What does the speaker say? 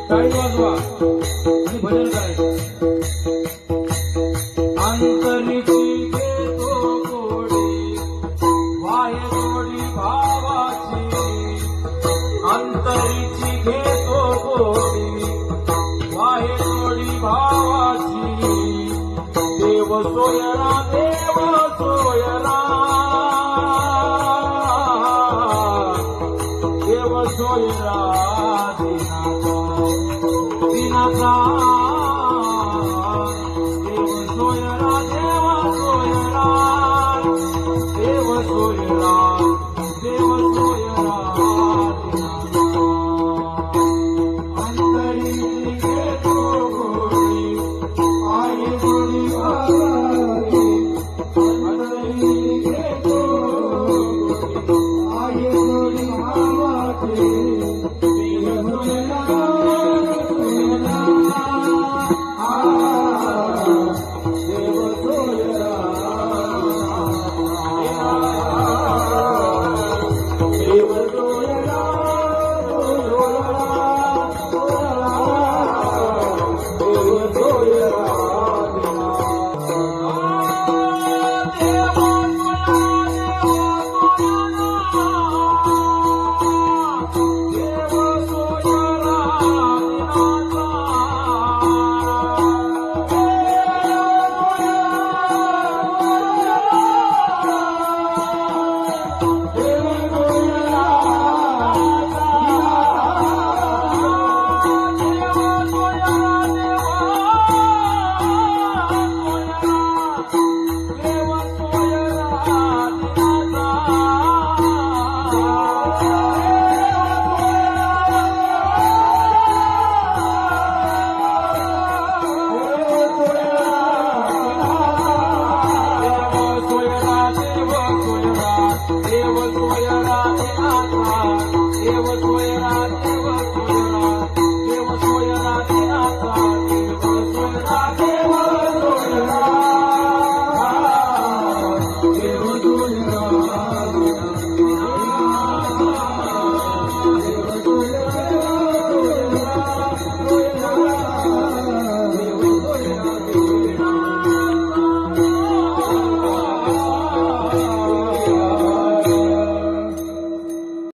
टाळी वाजवा आणि भजन करायचं. अंतरीची घेतो गोडी वाहे जोडी भावाची, अंतरीची घेतो गोडी वाहे जोडी भावाची. देव सोयरा देव सोयरा देव सोयरा दिनाचा देव सोयरा देव सोयरा देव सोयरा देव सोयरा अंतरी घेतो गोडी आई गोडी भावाची, अंतरी घेतो गोडी आई गोडी भावाची. देव सोयरा